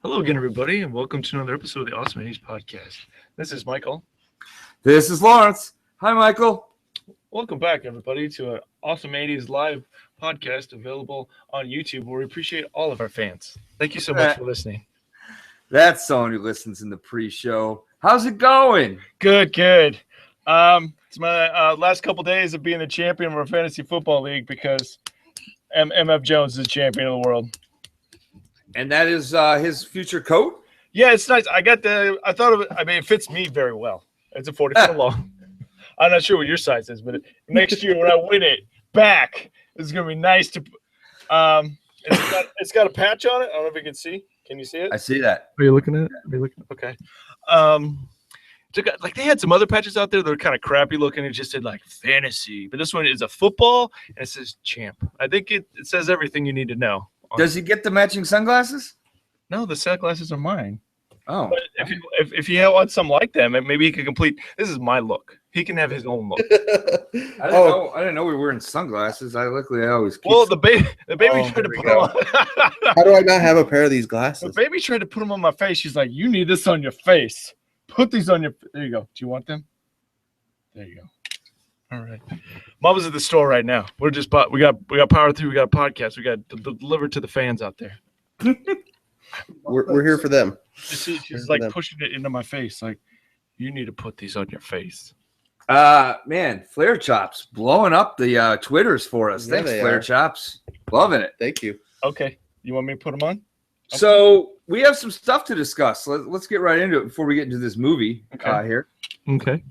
Hello again, everybody, and welcome to another episode of the Awesome 80s Podcast. This is Michael. This is Lawrence. Hi, Michael. Welcome back, everybody, to an Awesome 80s live podcast available on YouTube, where we appreciate all of our fans. Thank you so much for listening. That's someone who listens in the pre-show. How's it going? Good. It's my last couple days of being the champion of our fantasy football league because MF Jones is the champion of the world. And that is his future coat? Yeah, it's nice. I thought of it. I mean, it fits me very well. It's a 40-foot long. I'm not sure what your size is, but next year when I win it back, it's going to be nice to. It's got a patch on it. I don't know if you can see. Can you see it? I see that. Are you looking at it? Okay. Like they had some other patches out there that were kind of crappy looking. It just said like fantasy, but this one is a football and it says champ. I think it says everything you need to know. Does he get the matching sunglasses? No, the sunglasses are mine. Oh, but if you want some like them, maybe he can complete. This is my look. He can have his own look. I didn't know we were wearing sunglasses. I always keep. Well, the baby tried to put them on. How do I not have a pair of these glasses? The baby tried to put them on my face. She's like, "You need this on your face. Put these on your." There you go. Do you want them? There you go. All right. Mom was at the store right now. We got power through. We got a podcast. We got to deliver to the fans out there. We're here for them. She's like pushing it into my face. Like, you need to put these on your face. Man, Flare Chops blowing up the Twitters for us. Yeah, Thanks, Flare Chops. Loving it. Thank you. Okay. You want me to put them on? Okay. So we have some stuff to discuss. Let's get right into it before we get into this movie here. Okay.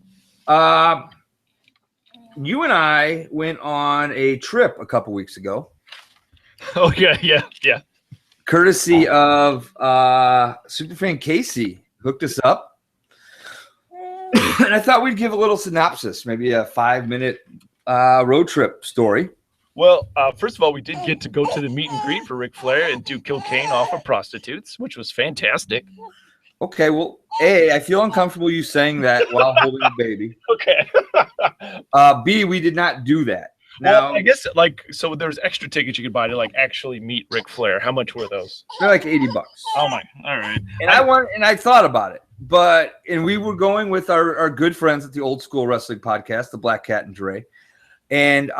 You and I went on a trip a couple weeks ago. Oh, yeah. Courtesy of Superfan Casey hooked us up. And I thought we'd give a little synopsis, maybe a 5-minute road trip story. Well, first of all, we did get to go to the meet and greet for Ric Flair and do cocaine off of prostitutes, which was fantastic. Okay, well, A, I feel uncomfortable you saying that while holding a baby. Okay. B, we did not do that. Now, well, I guess so there's extra tickets you could buy to actually meet Ric Flair. How much were those? They're like $80. Oh my! All right. And I thought about it, and we were going with our good friends at the Old School Wrestling Podcast, the Black Cat and Dre, and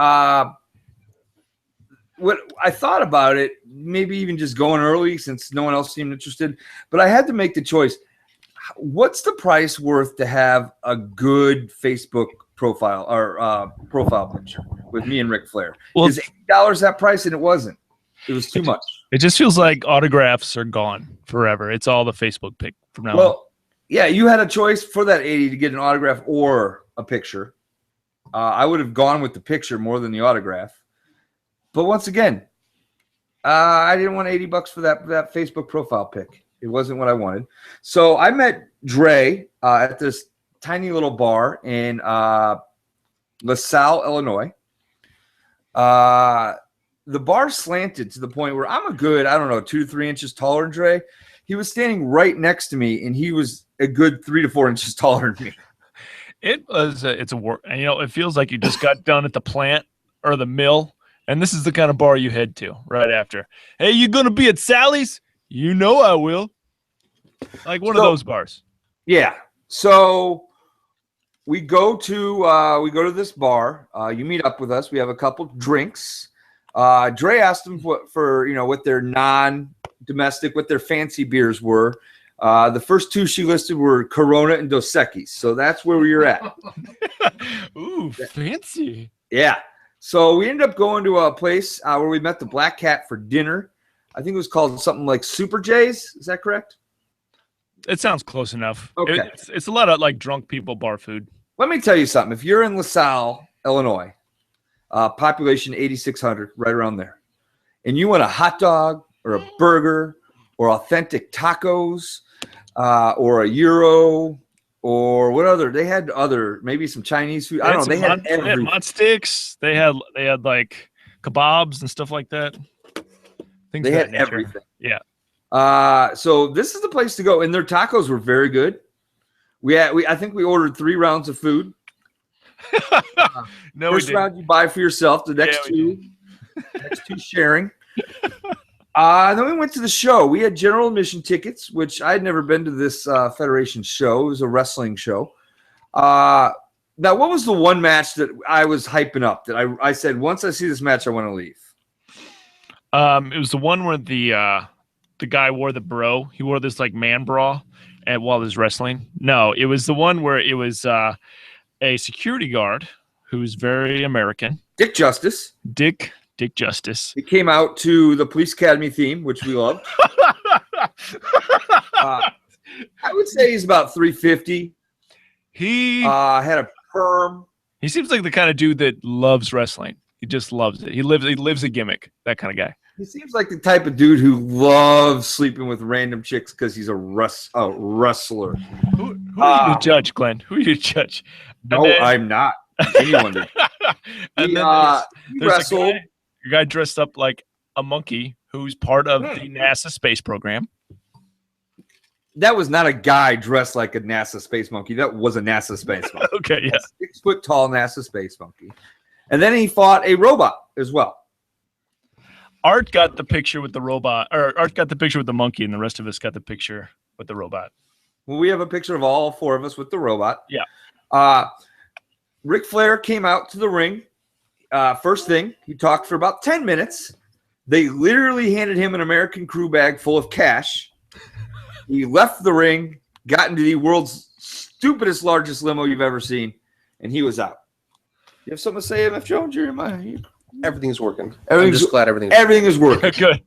what I thought about it, maybe even just going early since no one else seemed interested, but I had to make the choice. What's the price worth to have a good Facebook profile or profile picture with me and Ric Flair? Well, is $80 that price? And it wasn't. It was too much. It just feels like autographs are gone forever. It's all the Facebook pic from now on. Well, yeah, you had a choice for that 80 to get an autograph or a picture. I would have gone with the picture more than the autograph. But once again, I didn't want $80 for that Facebook profile pic. It wasn't what I wanted. So I met Dre at this tiny little bar in LaSalle, Illinois. The bar slanted to the point where I'm a good, 2 to 3 inches taller than Dre. He was standing right next to me, and he was a good 3 to 4 inches taller than me. It's a work. And, it feels like you just got done at the plant or the mill. And this is the kind of bar you head to right after. Hey, you going to be at Sally's? You know I will. Like one of those bars. Yeah. So we go to this bar. You meet up with us. We have a couple drinks. Dre asked them what their non-domestic, what their fancy beers were. The first two she listed were Corona and Dos Equis. So that's where we were at. Ooh, fancy. Yeah. So we ended up going to a place where we met the Black Cat for dinner. I think it was called something like Super J's. Is that correct? It sounds close enough. Okay. It's a lot of drunk people bar food. Let me tell you something. If you're in LaSalle, Illinois, population 8,600, right around there, and you want a hot dog or a burger or authentic tacos or a gyro or what other? They had maybe some Chinese food. I don't know. They had everything. They had mott sticks. They had like kebabs and stuff like that. They had everything. Yeah. So this is the place to go, and their tacos were very good. I think we ordered 3 rounds of food. No, first round you buy for yourself. The next two sharing. Then we went to the show. We had general admission tickets, which I had never been to this Federation show. It was a wrestling show. Now, what was the one match that I was hyping up that I said, once I see this match, I want to leave? It was the one where the guy wore the bro. He wore this like man bra while he was wrestling. No, it was the one where it was a security guard who's very American. Dick Justice. Dick Justice. He came out to the Police Academy theme, which we loved. I would say he's about 350. He had a perm. He seems like the kind of dude that loves wrestling. He just loves it. He lives a gimmick. That kind of guy. He seems like the type of dude who loves sleeping with random chicks because he's a wrestler. Who are you to judge, Glenn? Who are you to judge? No, I'm not. Anyone did. And then there's wrestled. A guy dressed up like a monkey who's part of the NASA space program. That was not a guy dressed like a NASA space monkey. That was a NASA space monkey. Okay, yeah. 6 foot tall NASA space monkey. And then he fought a robot as well. Art got the picture with the robot, or Art got the picture with the monkey, and the rest of us got the picture with the robot. Well, we have a picture of all 4 of us with the robot. Yeah. Ric Flair came out to the ring. First thing, he talked for about 10 minutes. They literally handed him an American crew bag full of cash. He left the ring, got into the world's stupidest, largest limo you've ever seen, and he was out. You have something to say, MF Jones? Everything's working. I'm just glad everything is working. Good.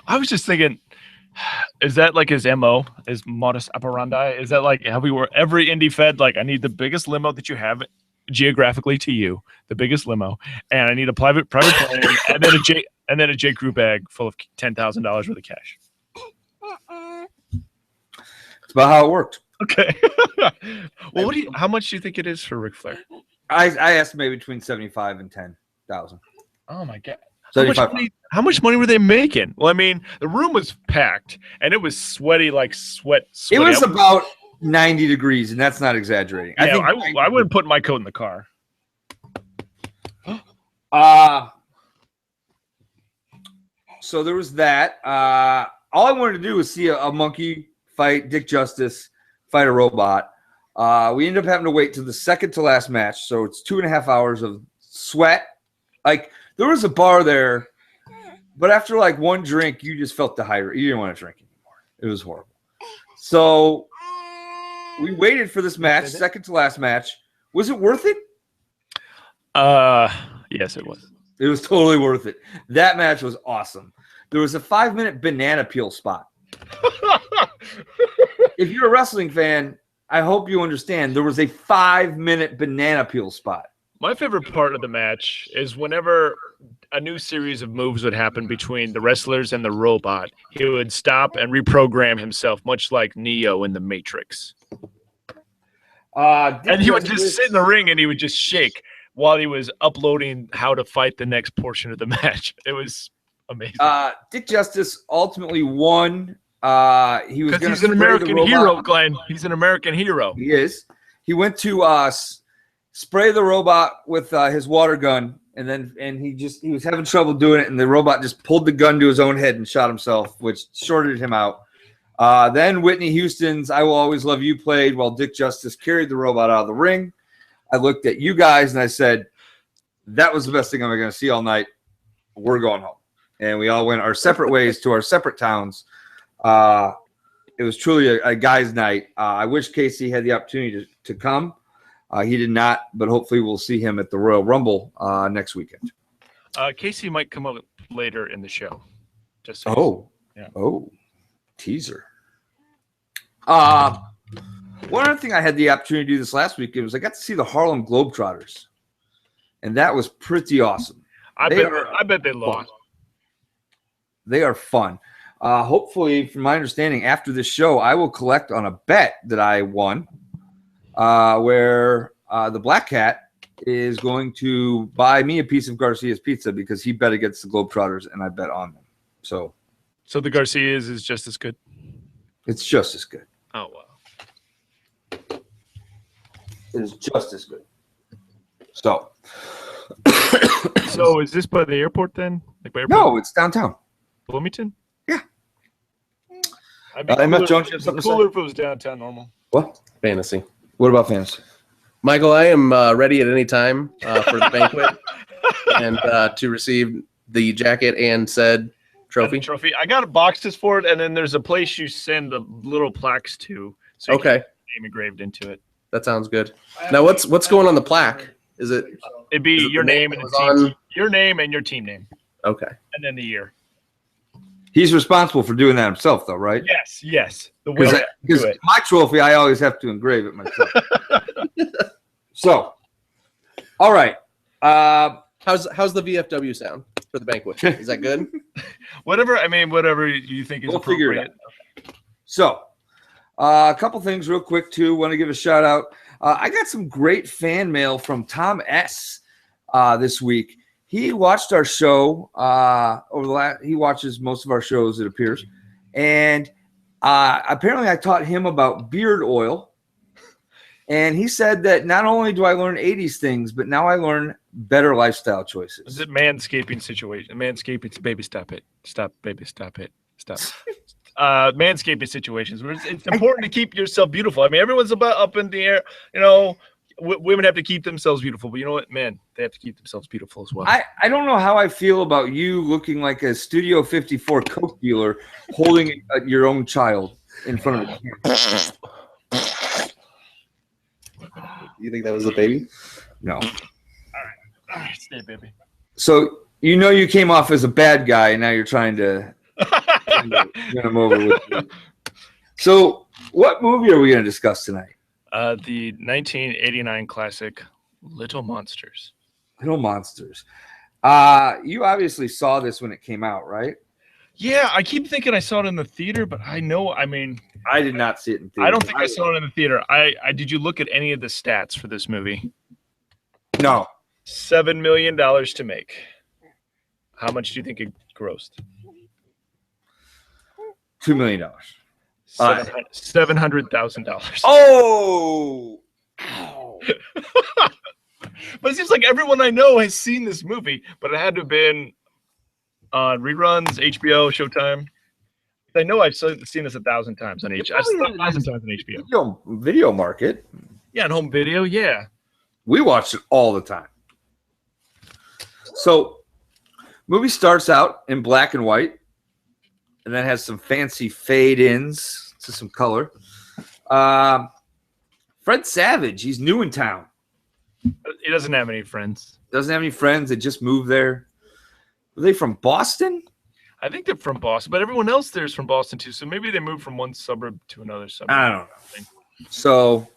I was just thinking, is that like his MO, his modus operandi? Is that like how we were every indie fed? Like, I need the biggest limo that you have geographically to you, the biggest limo, and I need a private plane, and then a J Crew bag full of $10,000 worth of cash. That's about how it worked. Okay. Well, how much do you think it is for Ric Flair? I estimate between 75 and 10,000. Oh my God. How much money were they making? Well, I mean, the room was packed and it was sweaty, like sweaty. It was about 90 degrees, and that's not exaggerating. Yeah, I wouldn't put my coat in the car. So there was that. All I wanted to do was see a monkey fight Dick Justice, fight a robot. We ended up having to wait till the second to last match, so it's 2.5 hours of sweat. Like, there was a bar there, but after like one drink, you just felt dehydrated. You didn't want to drink anymore. It was horrible. So we waited for this match, second to last match. Was it worth it? Yes, it was. It was totally worth it. That match was awesome. There was a 5-minute banana peel spot. If you're a wrestling fan, I hope you understand there was a 5-minute banana peel spot. My favorite part of the match is whenever a new series of moves would happen between the wrestlers and the robot, he would stop and reprogram himself, much like Neo in The Matrix. And he would just sit in the ring and he would just shake while he was uploading how to fight the next portion of the match. It was amazing. Dick Justice ultimately won. He was he's an American hero, Glenn. He's an American hero. He is. He went to spray the robot with his water gun, and he was having trouble doing it, and the robot just pulled the gun to his own head and shot himself, which shorted him out. Then Whitney Houston's "I Will Always Love You" played while Dick Justice carried the robot out of the ring. I looked at you guys and I said, that was the best thing I'm going to see all night. We're going home. And we all went our separate ways to our separate towns. It was truly a guy's night. I wish Casey had the opportunity to come. He did not, but hopefully we'll see him at the Royal Rumble next weekend. Casey might come up later in the show. Just so teaser. One other thing I had the opportunity to do this last weekend was I got to see the Harlem Globetrotters, and that was pretty awesome. I bet they lost. They are fun. Hopefully, from my understanding, after this show, I will collect on a bet that I won, where the Black Cat is going to buy me a piece of Garcia's pizza because he bet against the Globetrotters, and I bet on them. So the Garcia's is just as good? It's just as good. Oh, wow. It is just as good. So is this by the airport then? Like by airport? No, it's downtown. Bloomington? I'd be MF cooler, Jones, you have it'd something be to say? cooler if it was downtown normal. What? Fantasy. What about fantasy? Michael, I am ready at any time for the banquet and to receive the jacket and said trophy. Trophy. I got boxes for it, and then there's a place you send the little plaques to, so you can Okay, get your name engraved into it. that sounds good. Now, what's going on the plaque? Is it It'd be Is it your the name name that and was the team, on? your name and your team name, Okay? and then the year. He's responsible for doing that himself, though, right? Yes. The winner do Because it. my trophy, I always have to engrave it myself. So, all right. How's the VFW sound for the banquet? Is that good? Whatever you think is We'll figure it appropriate. So, a couple things real quick, too. Want to give a shout out. I got some great fan mail from Tom S. This week. He watched our show he watches most of our shows, it appears. And apparently I taught him about beard oil. And he said that not only do I learn 80s things, but now I learn better lifestyle choices. Is it manscaping situation? Manscaping, baby, stop it. Stop, baby, stop it. Stop. Manscaping situations where it's important to keep yourself beautiful. I mean, everyone's about up in the air. You know, women have to keep themselves beautiful, but you know what, men, they have to keep themselves beautiful as well. I don't know how I feel about you looking like a Studio 54 Coke dealer holding your own child in front of the camera. You think that was the baby? No. All right, stay, baby. So you know you came off as a bad guy, and now you're trying to win him over with you. So what movie are we going to discuss tonight? The 1989 classic Little Monsters. Little Monsters. You obviously saw this when it came out, right? Yeah, I keep thinking I saw it in the theater, but I I did not see it in theaters. I don't think I saw it in the theater. I did you look at any of the stats for this movie? No. $7 million to make. How much do you think it grossed? $2 million. $700,000. Oh! Ow. But it seems like everyone I know has seen this movie, but it had to have been on reruns, HBO, Showtime. I know I've seen this 1,000 times on HBO. I've seen it 1,000 times on HBO. Video market. Yeah, on home video, yeah. We watched it all the time. So, movie starts out in black and white, and then has some fancy fade-ins to some color. Fred Savage, he's new in town. He doesn't have any friends. Doesn't have any friends. They just moved there. Are they from Boston? I think they're from Boston, but everyone else there is from Boston too. So maybe they moved from one suburb to another suburb. I don't know. So,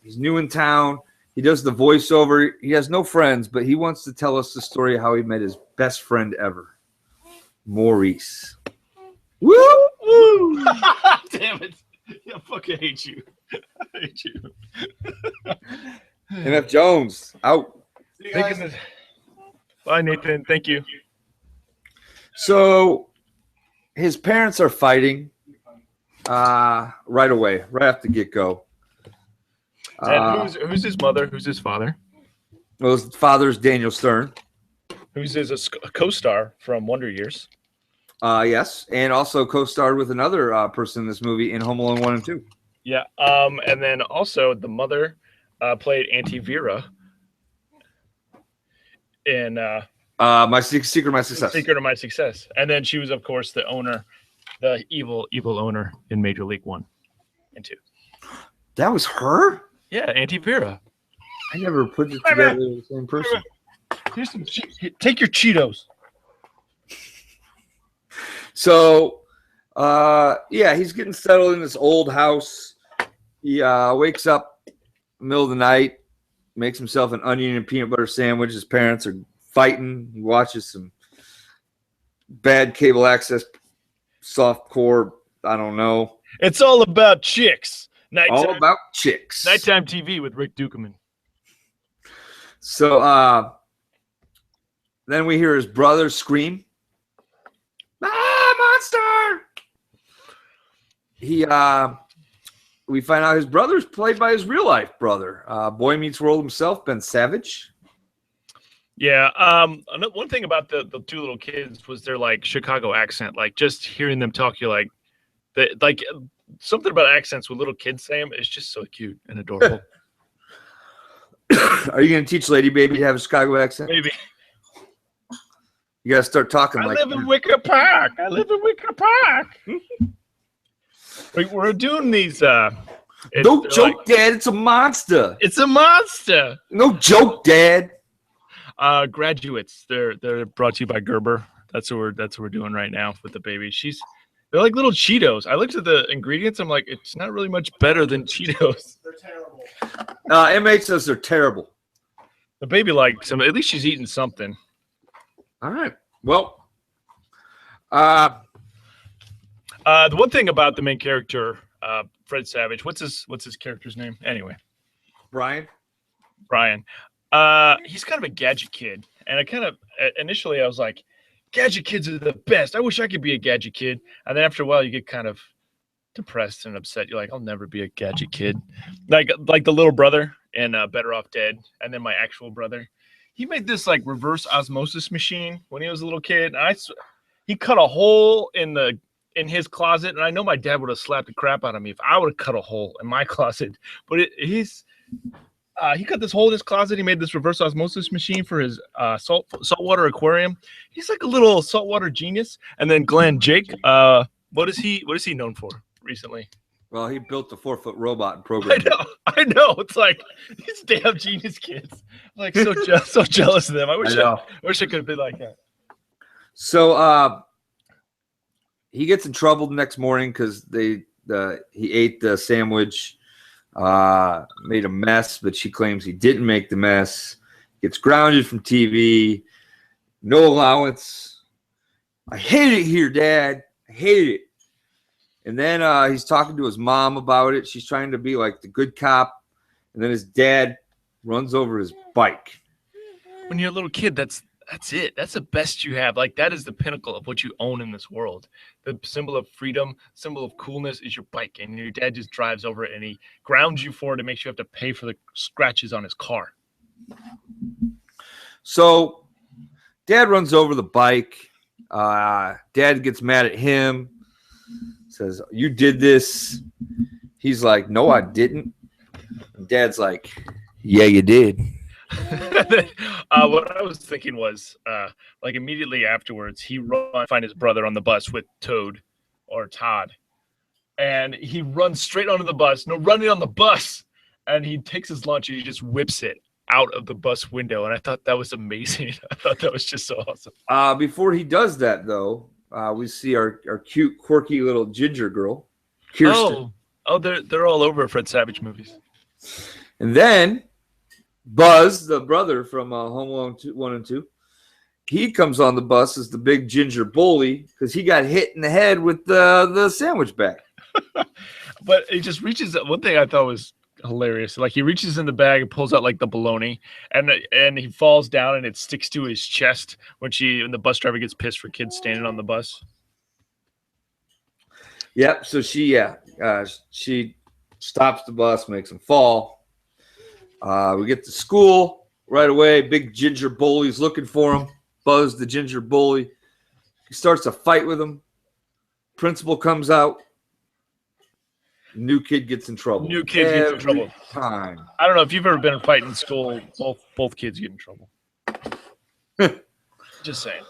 he's new in town. He does the voiceover. He has no friends, but he wants to tell us the story of how he met his best friend ever, Maurice. Woo! Woo! Damn it. I fucking hate you. I hate you. MF Jones, out. Bye, Nathan. Thank you. So, his parents are fighting right away, right off the get-go. And who's his mother? Who's his father? Well, his father's Daniel Stern. Who's his co-star from Wonder Years? Yes, and also co-starred with another person in this movie in Home Alone 1 and 2. Yeah. And then also the mother played Auntie Vera in My Secret, My Success. Secret of My Success. And then she was, of course, the owner, the evil owner in Major League 1 and 2. That was her? Yeah, Auntie Vera. I never put it together as the same person. Here's some take your Cheetos. So, yeah, he's getting settled in this old house. He wakes up in the middle of the night, makes himself an onion and peanut butter sandwich. His parents are fighting. He watches some bad cable access softcore. I don't know. It's all about chicks. All about chicks. Nighttime TV with Rick Dukeman. So then we hear his brother scream, "Ah, monster!" We find out his brother's played by his real life brother. Boy Meets World himself, Ben Savage. Yeah. One thing about the two little kids was their like Chicago accent. Like just hearing them talk, you're like, something about accents when little kids say them is just so cute and adorable. Are you going to teach Lady Baby to have a Chicago accent? Maybe. You got to start talking I like. live in Wicker Park. I live in Wicker Park. We're doing these. No joke, Dad. It's a monster. It's a monster. No joke, Dad. Graduates. They're brought to you by Gerber. That's what we're doing right now with the baby. They're like little Cheetos. I looked at the ingredients. I'm like, it's not really much better than Cheetos. They're terrible. MH says they're terrible. The baby likes them. At least she's eating something. All right. Well, the one thing about the main character, Fred Savage, what's his character's name? Anyway, Brian. He's kind of a gadget kid, and initially I was like, gadget kids are the best. I wish I could be a gadget kid. And then after a while, you get kind of depressed and upset. You're like, I'll never be a gadget kid. Like the little brother in Better Off Dead, and then my actual brother. He made this like reverse osmosis machine when he was a little kid. And he cut a hole in his closet, and I know my dad would have slapped the crap out of me if I would have cut a hole in my closet. But he cut this hole in his closet. He made this reverse osmosis machine for his saltwater aquarium. He's like a little saltwater genius. And then Glenn, Jake, what is he known for recently? Well, he built the 4-foot robot and programmed. I know. It's like these damn genius kids. I'm like so jealous of them. I wish I could have been like that. So he gets in trouble the next morning because he ate the sandwich, made a mess, but she claims he didn't make the mess. Gets grounded from TV. No allowance. I hate it here, Dad. I hate it. And then he's talking to his mom about it. She's trying to be like the good cop. And then his dad runs over his bike. When you're a little kid, that's it. That's the best you have. Like that is the pinnacle of what you own in this world. The symbol of freedom, symbol of coolness is your bike. And your dad just drives over it and he grounds you for it and makes you have to pay for the scratches on his car. So Dad runs over the bike. Dad gets mad at him. Says, you did this. He's like, no, I didn't. And Dad's like, yeah, you did. What I was thinking was, like immediately afterwards, he find his brother on the bus with Toad or Todd, and he runs straight onto the bus. No, running on the bus, and he takes his lunch and he just whips it out of the bus window. And I thought that was amazing. I thought that was just so awesome. Before he does that, though, we see our cute, quirky little ginger girl, Kirsten. Oh, they're all over Fred Savage movies. And then Buzz, the brother from Home Alone 1 and 2, he comes on the bus as the big ginger bully because he got hit in the head with the sandwich bag. But he just reaches. One thing I thought was hilarious. Like he reaches in the bag and pulls out like the bologna, and he falls down and it sticks to his chest when the bus driver gets pissed for kids standing on the bus. Yep. So she stops the bus, makes him fall. We get to school right away. Big ginger bully's looking for him. Buzz, the ginger bully, he starts a fight with him. Principal comes out. New kid gets in trouble. Time. I don't know if you've ever been in a fight in school. Both kids get in trouble. Just saying.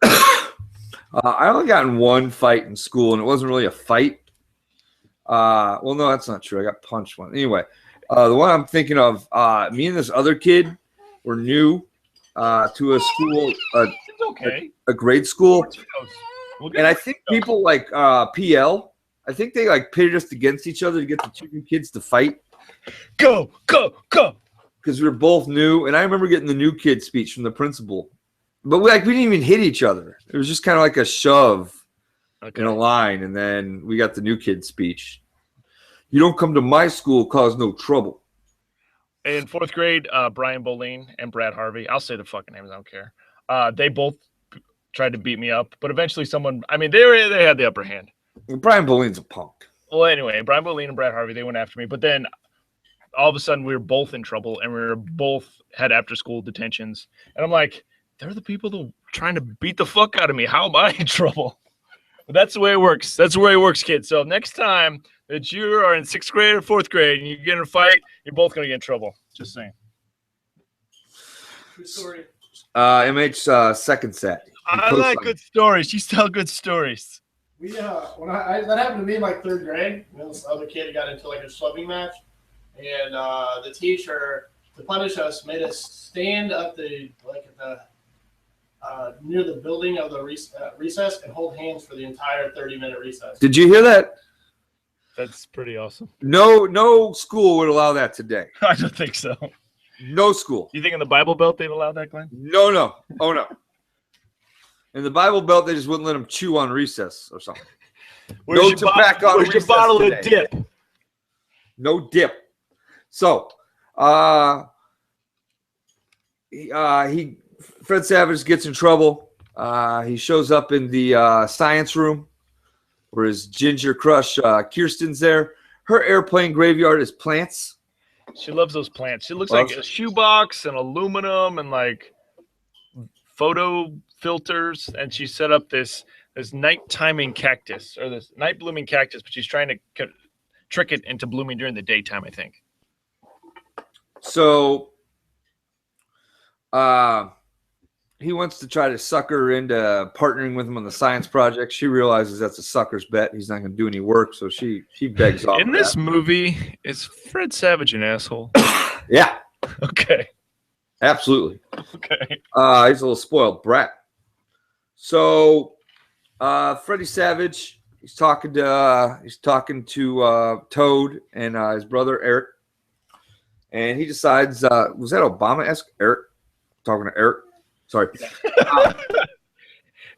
I only got in one fight in school, and it wasn't really a fight. Well, no, that's not true. I got punched one. Anyway, the one I'm thinking of, me and this other kid were new to a school, a grade school. And I think people like PL, I think they like pitted us against each other to get the two new kids to fight. Go. Because we were both new. And I remember getting the new kid speech from the principal. But we didn't even hit each other. It was just kind of like a shove in a line. And then we got the new kid speech. You don't come to my school, cause no trouble. In fourth grade, Brian Boleen and Brad Harvey, I'll say the fucking names, I don't care. They both tried to beat me up. But eventually they had the upper hand. Well, Brian Boleen's a punk. Well, anyway, Brian Boleen and Brad Harvey, they went after me. But then all of a sudden we were both in trouble, and we were both had after school detentions. And I'm like, they're the people that are trying to beat the fuck out of me. How am I in trouble? But that's the way it works. That's the way it works, kids. So next time that you are in 6th grade or 4th grade and you get in a fight, you're both going to get in trouble. Just saying. True story. MH second set. I like good stories. You tell good stories. We when that happened to me in like 3rd grade. This other kid got into like a shoving match, and the teacher, to punish us, made us stand up near the building of the recess and hold hands for the entire 30-minute recess. Did you hear that? That's pretty awesome. No school would allow that today. I don't think so. No school. You think in the Bible Belt they'd allow that, Glenn? No. Oh, no. In the Bible Belt, they just wouldn't let them chew on recess or something. Where's No tobacco on Where's your recess bottle today. of dip? No dip. So, Fred Savage gets in trouble. He shows up in the science room where his ginger crush Kirsten's there. Her airplane graveyard is plants. She loves those plants. She looks like a shoebox and aluminum and like photo filters. And she set up this night timing cactus or this night blooming cactus, but she's trying to trick it into blooming during the daytime, I think. So, he wants to try to sucker her into partnering with him on the science project. She realizes that's a sucker's bet. He's not going to do any work, so she begs off. In this movie, is Fred Savage an asshole? Yeah. Okay. Absolutely. Okay. He's a little spoiled brat. So, Freddie Savage, he's talking to Toad and his brother Eric, and he decides, was that Obama-esque? Eric talking to Eric. Sorry.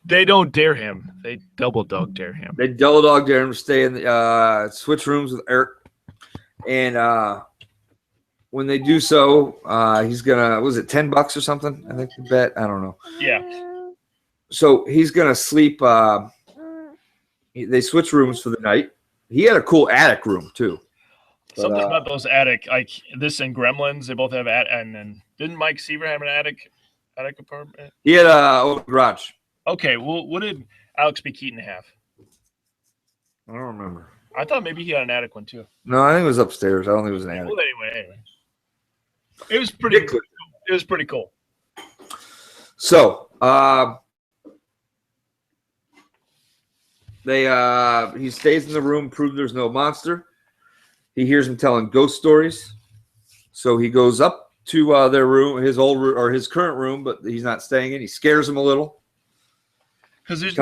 They don't dare him. They double dog dare him. They double dog dare him to stay in the switch rooms with Eric. And when they do so, he's gonna, was it $10 or something? I think the bet. I don't know. Yeah. So he's gonna sleep. They switch rooms for the night. He had a cool attic room too. Something about those attic, like this and Gremlins, they both have and then didn't Mike Seaver have an attic apartment? He had a old garage. Okay, well, what did Alex B. Keaton have? I don't remember. I thought maybe he had an attic one too. No, I think it was upstairs. I don't think it was an attic. Well, anyway, it was pretty. It was pretty cool. So, he stays in the room, prove there's no monster. He hears him telling ghost stories, so he goes up to their room, his old room or his current room, but he's not staying in. He scares him a little. Because there's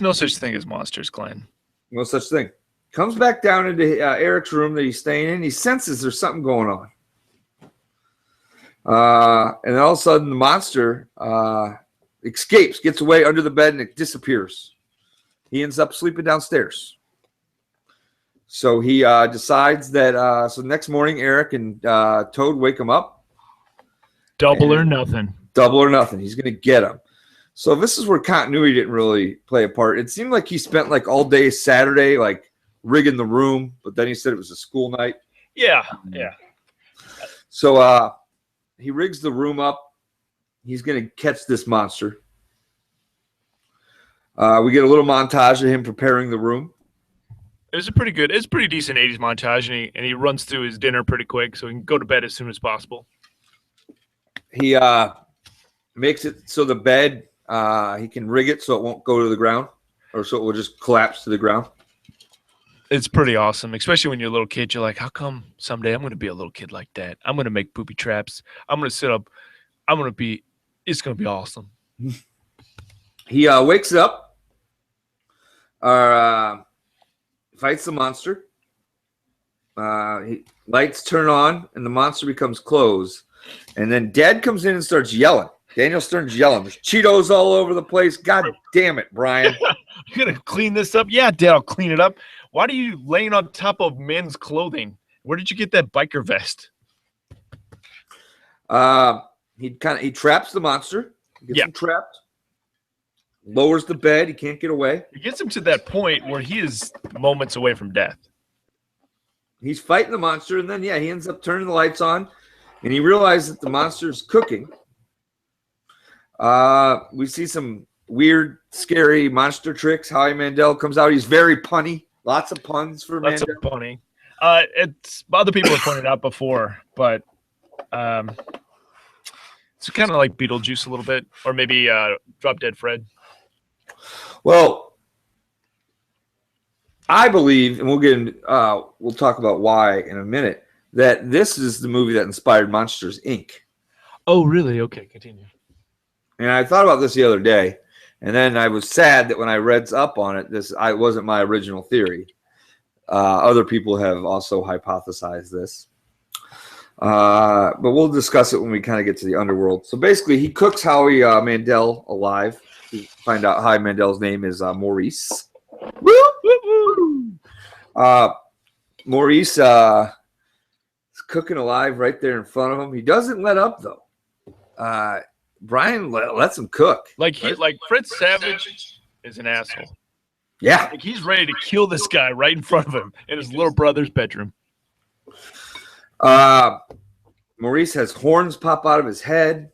no such thing as monsters, Glenn. No such thing. Comes back down into Eric's room that he's staying in. He senses there's something going on. And then all of a sudden, the monster escapes, gets away under the bed, and it disappears. He ends up sleeping downstairs. So he decides that so next morning, Eric and Toad wake him up. Double or nothing. Double or nothing. He's going to get him. So this is where continuity didn't really play a part. It seemed like he spent like all day Saturday like rigging the room, but then he said it was a school night. Yeah. So he rigs the room up. He's going to catch this monster. We get a little montage of him preparing the room. It's a pretty decent 80s montage, and he runs through his dinner pretty quick so he can go to bed as soon as possible. He makes it so the bed, he can rig it so it won't go to the ground, or so it will just collapse to the ground. It's pretty awesome, especially when you're a little kid. You're like, how come someday I'm going to be a little kid like that? I'm going to make booby traps. I'm going to sit up. It's going to be awesome. He wakes up, fights the monster. Lights turn on, and the monster becomes closed. And then Dad comes in and starts yelling. Daniel Stern's yelling. There's Cheetos all over the place. God damn it, Brian. You're going to clean this up? Yeah, Dad, I'll clean it up. Why are you laying on top of men's clothing? Where did you get that biker vest? He traps the monster. Gets him trapped. Lowers the bed. He can't get away. It gets him to that point where he is moments away from death. he's fighting the monster, and then, he ends up turning the lights on, and he realizes that the monster's cooking. We see some weird, scary monster tricks. Howie Mandel comes out. He's very punny. Lots of puns for Mandel. Lots of punny. It's other people have pointed out before, but it's kind of like Beetlejuice a little bit, or maybe Drop Dead Fred. Well, I believe, and we'll talk about why in a minute, that this is the movie that inspired Monsters, Inc. Oh, really? Okay, continue. And I thought about this the other day, and then I was sad that when I read up on it, I wasn't my original theory. Other people have also hypothesized this. But we'll discuss it when we kind of get to the underworld. So basically, he cooks Howie Mandel alive. We find out Howie Mandel's name is Maurice. Woo, woo, woo. Maurice is cooking alive right there in front of him. He doesn't let up, though. Brian lets him cook. Like Fritz Savage is an asshole. Yeah. Like he's ready to kill this guy right in front of him in his little brother's bedroom. Maurice has horns pop out of his head.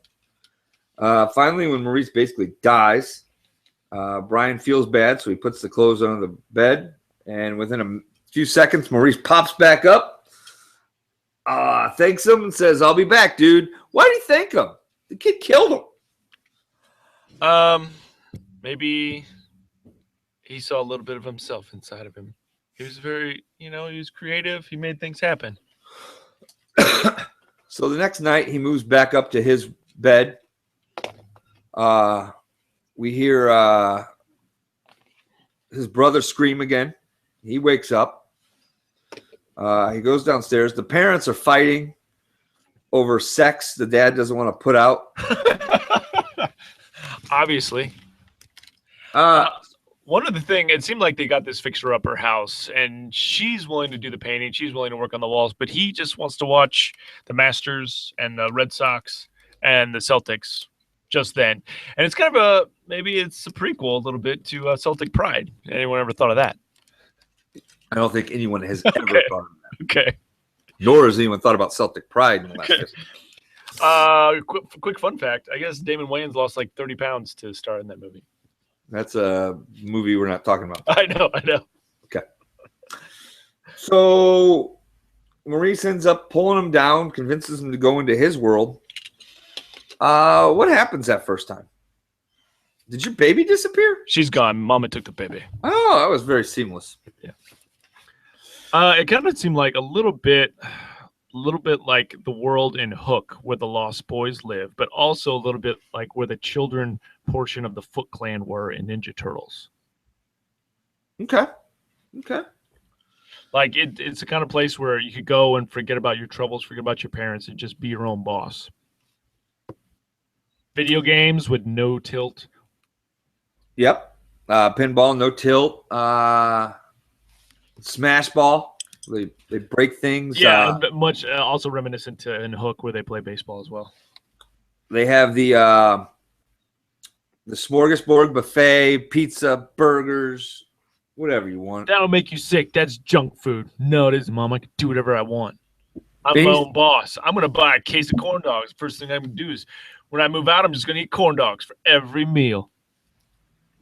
Finally, when Maurice basically dies, Brian feels bad, so he puts the clothes under the bed. And within a few seconds, Maurice pops back up, thanks him, and says, "I'll be back, dude." Why did he thank him? The kid killed him. Maybe he saw a little bit of himself inside of him. He was very, he was creative. He made things happen. So the next night, he moves back up to his bed. We hear his brother scream again. He wakes up. He goes downstairs. The parents are fighting over sex the dad doesn't want to put out. Obviously. One of the thing, it seemed like they got this fixer-upper house, and she's willing to do the painting. She's willing to work on the walls, but he just wants to watch the Masters and the Red Sox and the Celtics just then. And it's kind of maybe it's a prequel a little bit to Celtic Pride. Anyone ever thought of that? I don't think anyone has ever thought of that. Okay. Nor has anyone thought about Celtic Pride in the last years. Quick fun fact. I guess Damon Wayans lost like 30 pounds to star in that movie. That's a movie we're not talking about. I know. Okay. So Maurice ends up pulling him down, convinces him to go into his world. What happens that first time? Did your baby disappear? She's gone. Mama took the baby. Oh, that was very seamless. Yeah. It kind of seemed like a little bit like the world in Hook, where the Lost Boys live, but also a little bit like where the children portion of the Foot Clan were in Ninja Turtles. Okay. Like it's the kind of place where you could go and forget about your troubles, forget about your parents, and just be your own boss. Video games with no tilt. Yep. Pinball, no tilt. Smash ball. They break things. Yeah, much also reminiscent to in Hook, where they play baseball as well. They have the smorgasbord buffet, pizza, burgers, whatever you want. That'll make you sick. That's junk food. No, it isn't, Mom. I can do whatever I want. I'm my own boss. I'm going to buy a case of corn dogs. First thing I'm going to do is when I move out, I'm just going to eat corn dogs for every meal.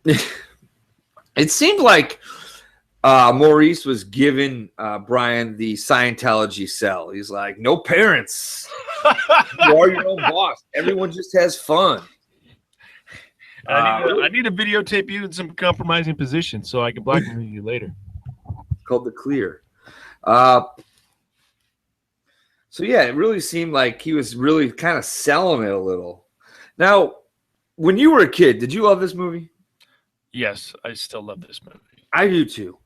It seemed like Maurice was giving Brian the Scientology cell. He's like, no parents. You are your own boss. Everyone just has fun. I need to videotape you in some compromising position so I can blackmail you later. Called the clear. So yeah, it really seemed like he was really kind of selling it a little. Now, when you were a kid, did you love this movie? Yes, I still love this movie. I do too.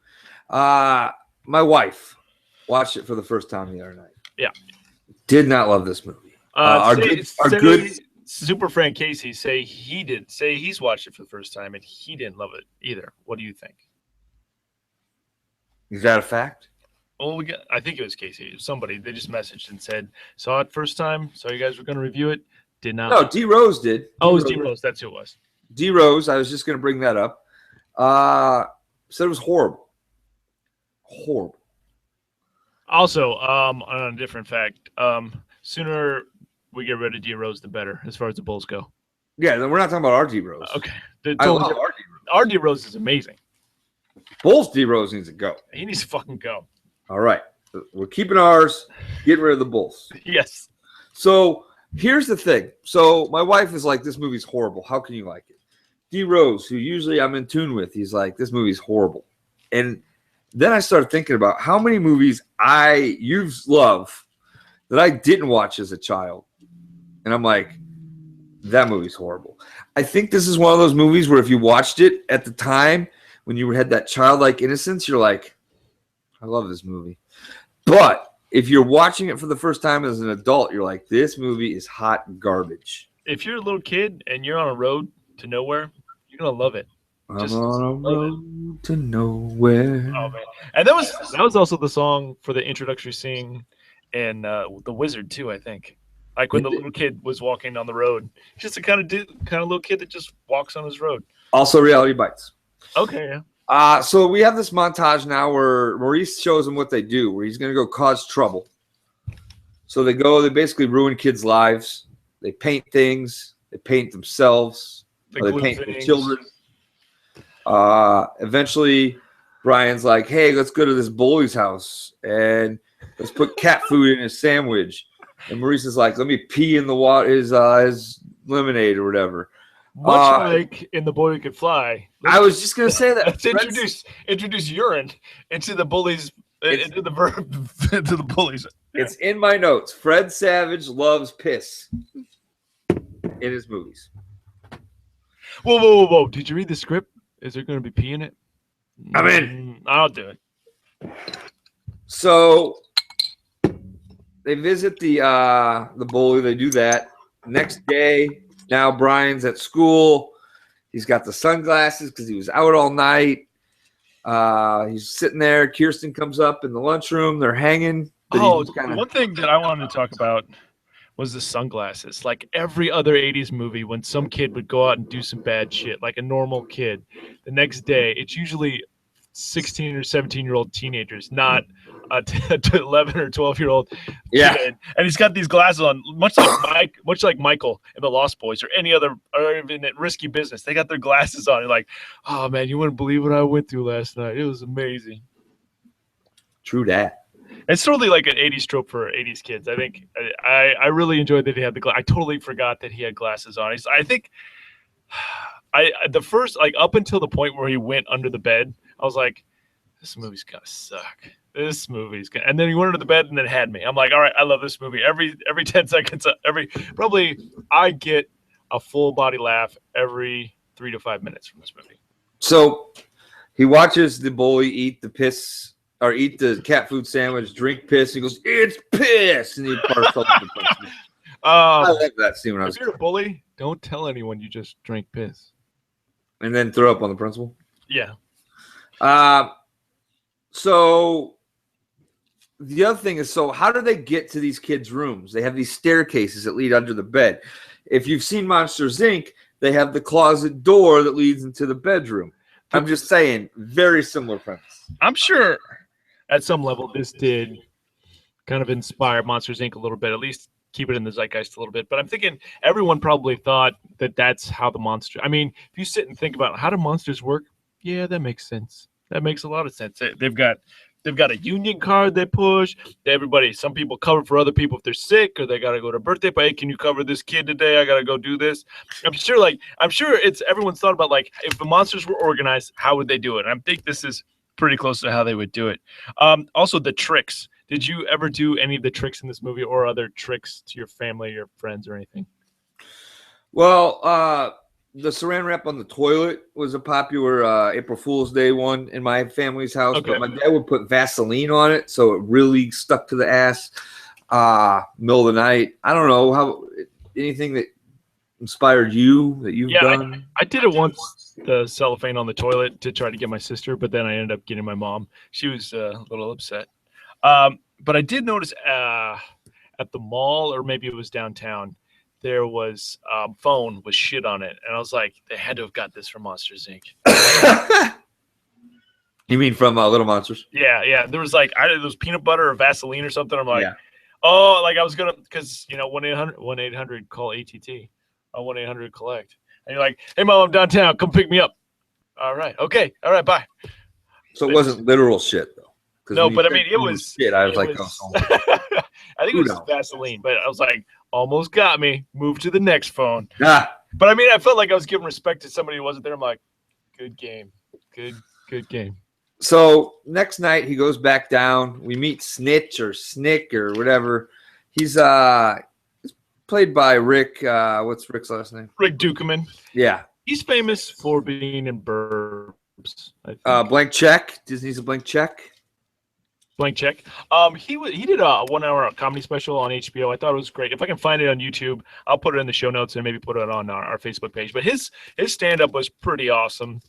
My wife watched it for the first time the other night. Yeah. Did not love this movie. Our good Super Frank Casey say he's watched it for the first time and he didn't love it either. What do you think? Is that a fact? Well, I think it was Casey. It was somebody. They just messaged and said, saw it first time, saw you guys were going to review it. Did not. No, D Rose did. Oh, it was D Rose. That's who it was. D Rose. I was just going to bring that up. Said it was horrible. Horrible. Also, on a different fact, sooner we get rid of D Rose, the better, as far as the Bulls go. Yeah, we're not talking about our D Rose. Okay, I love our D Rose. Our D Rose is amazing. Bulls D Rose needs to go. He needs to fucking go. All right, we're keeping ours. Getting rid of the Bulls. Yes. So here's the thing. So my wife is like, "This movie's horrible. How can you like it?" D Rose, who usually I'm in tune with, he's like, "This movie's horrible." And then I started thinking about how many movies you love that I didn't watch as a child. And I'm like, that movie's horrible. I think this is one of those movies where if you watched it at the time when you had that childlike innocence, you're like, I love this movie. But if you're watching it for the first time as an adult, you're like, this movie is hot garbage. If you're a little kid and you're on a road to nowhere, you're going to love it. I'm on a road to nowhere. Oh man! And that was also the song for the introductory scene in The Wizard too. I think, like when the little kid was walking on the road, just a kind of little kid that just walks on his road. Also, Reality Bites. Okay, yeah. So we have this montage now where Maurice shows them what they do, where he's going to go cause trouble. So they basically ruin kids' lives. They paint things. They paint themselves. They paint the children. Eventually Brian's like, hey, let's go to this bully's house and let's put cat food in his sandwich. And Maurice is like, let me pee in the water, his lemonade or whatever. Much like in The Boy Who Could Fly. I was just going to say that. Let's introduce urine into the bullies, into the verb, into the bullies. It's in my notes. Fred Savage loves piss in his movies. Whoa. Did you read the script? Is there going to be pee in it? I'm in. I'll do it. So they visit the bully. They do that. Next day, now Brian's at school. He's got the sunglasses because he was out all night. He's sitting there. Kirsten comes up in the lunchroom. They're hanging. One thing that I wanted to talk about was the sunglasses. Like every other 80s movie, when some kid would go out and do some bad shit, like a normal kid, the next day, it's usually 16 or 17-year-old teenagers, not a 11 or 12-year-old kid. And he's got these glasses on, much like Michael in The Lost Boys or any other, or even at Risky Business. They got their glasses on. You're like, oh, man, you wouldn't believe what I went through last night. It was amazing. True that. It's totally like an 80s trope for 80s kids. I think I really enjoyed that he had I totally forgot that he had glasses on. I think the first, like up until the point where he went under the bed, I was like, this movie's gonna suck. This movie's gonna, and then he went under the bed and then had me. I'm like, all right, I love this movie. Every 10 seconds, probably I get a full body laugh every 3 to 5 minutes from this movie. So he watches the bully eat the piss. Or eat the cat food sandwich, drink piss. He goes, it's piss, and he barfs all over the place. I love that scene when I was. If you're a bully, don't tell anyone you just drank piss. And then throw up on the principal. Yeah. So the other thing is, so how do they get to these kids' rooms? They have these staircases that lead under the bed. If you've seen Monsters, Inc., they have the closet door that leads into the bedroom. I'm just saying, very similar premise. I'm sure. At some level, this did kind of inspire Monsters, Inc. a little bit, at least keep it in the zeitgeist a little bit. But I'm thinking everyone probably thought that that's how the monster. I mean, if you sit and think about how do monsters work, yeah, that makes sense. That makes a lot of sense. They've got a union card they push. Some people cover for other people if they're sick or they got to go to a birthday party. Hey, can you cover this kid today? I got to go do this. I'm sure it's everyone's thought about like if the monsters were organized, how would they do it? And I think this is pretty close to how they would do it. Also, the tricks. Did you ever do any of the tricks in this movie or other tricks to your family, your friends, or anything? Well, the saran wrap on the toilet was a popular April Fool's Day one in my family's house. Okay. But my dad would put Vaseline on it, so it really stuck to the ass. Middle of the night. I don't know anything that inspired you that you've done. I did it once, the cellophane on the toilet to try to get my sister, but then I ended up getting my mom. She was a little upset. But I did notice at the mall, or maybe it was downtown, there was phone with shit on it. And I was like, they had to have got this from Monsters, Inc. You mean from Little Monsters? Yeah. There was like either there was peanut butter or Vaseline or something. I'm like, Yeah. oh, like I was gonna, because 1-800 call ATT, 1-800 collect, and you're like, hey mom, I'm downtown, come pick me up. All right, okay, all right, bye. So it wasn't literal shit though. 'Cause No, when you but I said mean, it was. shit. I was it like, was- oh, I think it was Uno. Vaseline, but I was like, almost got me. Move to the next phone. ah. But I mean, I felt like I was giving respect to somebody who wasn't there. I'm like, good game, good game. So next night he goes back down. We meet Snitch or Snick or whatever. He's played by Rick. What's Rick's last name? Rick Dukeman. Yeah. He's famous for being in Burbs. I think. Blank Check. Disney's a Blank Check. Blank check. He did a 1 hour comedy special on HBO. I thought it was great. If I can find it on YouTube, I'll put it in the show notes and maybe put it on our Facebook page. But his stand up was pretty awesome.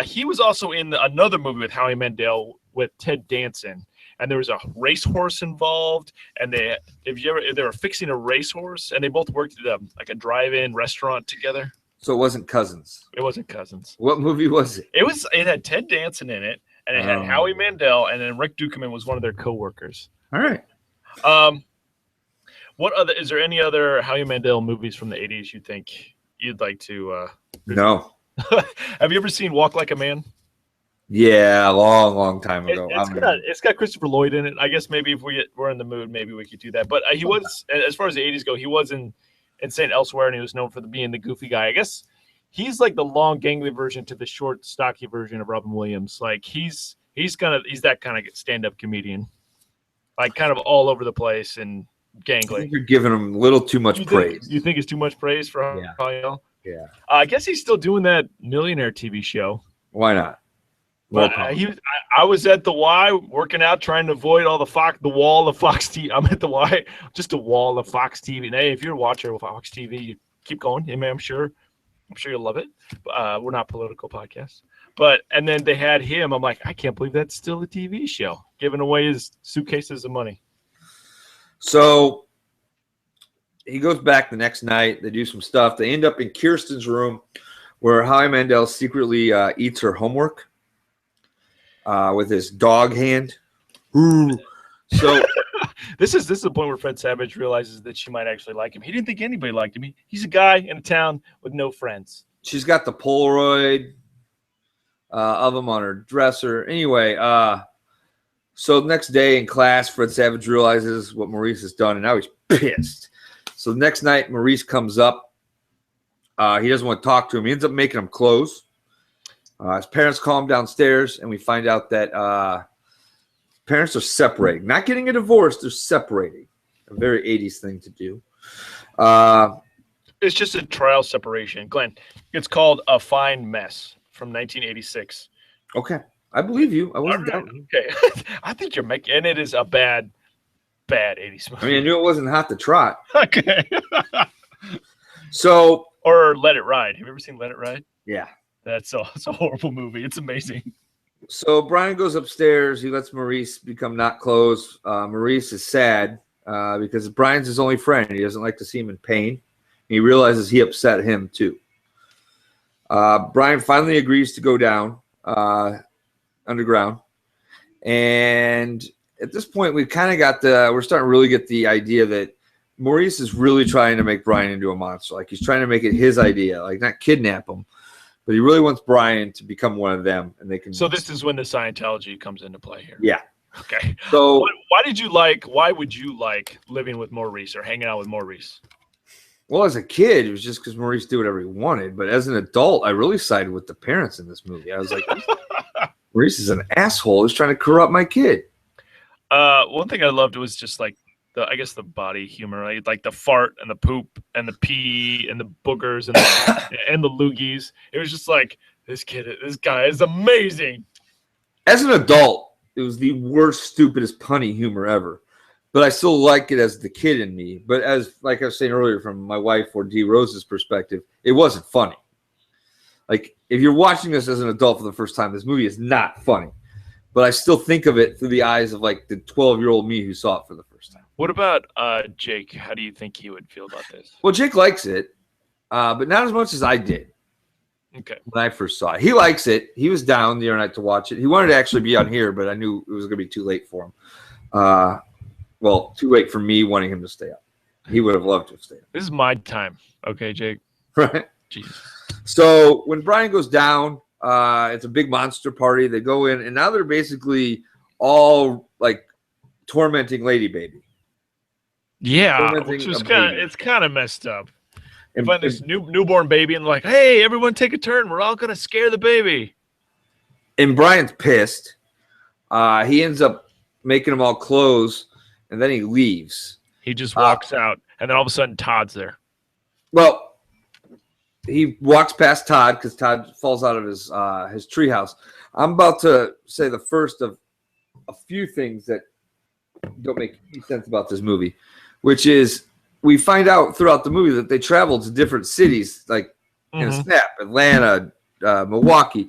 He was also in another movie with Howie Mandel with Ted Danson, and there was a racehorse involved. And they were fixing a racehorse, and they both worked at a drive-in restaurant together. So it wasn't Cousins. It wasn't Cousins. What movie was it? It had Ted Danson in it. And it had Howie Mandel, and then Rick Dukeman was one of their coworkers. All right. Is there any other Howie Mandel movies from the 80s you think you'd like to? No. Have you ever seen Walk Like a Man? Yeah, a long time ago. It's got Christopher Lloyd in it. I guess maybe if we're in the mood, maybe we could do that. But he was, as far as the 80s go, he was in St. Elsewhere, and he was known for being the goofy guy. I guess he's like the long, gangly version to the short, stocky version of Robin Williams. Like he's that kind of stand-up comedian, like kind of all over the place and gangly. You're giving him a little too much praise. You think it's too much praise for Howie? Yeah. I guess he's still doing that Millionaire TV show. Why not? But I was at the Y working out, trying to avoid all the wall of Fox TV. I'm at the Y, just a wall of Fox TV. And hey, if you're a watcher of Fox TV, you keep going. I mean, I'm sure you'll love it. We're not a political podcast. And then they had him. I'm like, I can't believe that's still a TV show, giving away his suitcases of money. So he goes back the next night. They do some stuff. They end up in Kirsten's room where Howie Mandel secretly eats her homework with his dog hand. Ooh. So this is the point where Fred Savage realizes that she might actually like him. He didn't think anybody liked him. He's a guy in a town with no friends. She's got the Polaroid of him on her dresser. Anyway, so the next day in class, Fred Savage realizes what Maurice has done, and now he's pissed. So the next night, Maurice comes up. He doesn't want to talk to him. He ends up making him close. His parents call him downstairs, and we find out that parents are separating. Not getting a divorce, they're separating. A very 80s thing to do. It's just a trial separation. Glenn, it's called A Fine Mess from 1986. Okay. I believe you. I wasn't doubting. Okay. I think you're making, and it is a bad 80s movie. I mean, I knew it wasn't hot to trot. Okay. So. Or Let It Ride. Have you ever seen Let It Ride? Yeah. It's a horrible movie. It's amazing. So Brian goes upstairs. He lets Maurice become not close. Maurice is sad because Brian's his only friend. He doesn't like to see him in pain. He realizes he upset him too. Brian finally agrees to go down underground. And at this point, we've kind of got we're starting to really get the idea that Maurice is really trying to make Brian into a monster. Like he's trying to make it his idea, like not kidnap him. But he really wants Brian to become one of them, and they can. So this is when the Scientology comes into play here. Yeah. Okay. So why would you like living with Maurice or hanging out with Maurice? Well, as a kid, it was just because Maurice did whatever he wanted. But as an adult, I really sided with the parents in this movie. I was like, Maurice is an asshole. He's trying to corrupt my kid. One thing I loved was just like the body humor, right? Like the fart and the poop and the pee and the boogers and and the loogies. It was just like this guy is amazing. As an adult, it was the worst, stupidest, punny humor ever. But I still like it as the kid in me. But as like I was saying earlier, from my wife or D Rose's perspective, it wasn't funny. Like if you're watching this as an adult for the first time, this movie is not funny. But I still think of it through the eyes of like the 12-year-old me who saw it for the first time. What about Jake? How do you think he would feel about this? Well, Jake likes it, but not as much as I did. Okay. when I first saw it. He likes it. He was down the other night to watch it. He wanted to actually be on here, but I knew it was going to be too late for him. Well, too late for me wanting him to stay up. He would have loved to have stayed up. This is my time. Okay, Jake. Right? Jeez. So when Brian goes down, it's a big monster party. They go in, and now they're basically all like tormenting Lady Baby. Yeah, which is it's kind of messed up. And find this newborn baby and like, hey, everyone take a turn. We're all gonna scare the baby. And Brian's pissed. He ends up making them all close, and then he leaves. He just walks out, and then all of a sudden Todd's there. Well, he walks past Todd because Todd falls out of his treehouse. I'm about to say the first of a few things that don't make any sense about this movie, which is we find out throughout the movie that they traveled to different cities, like in a snap, Atlanta, Milwaukee.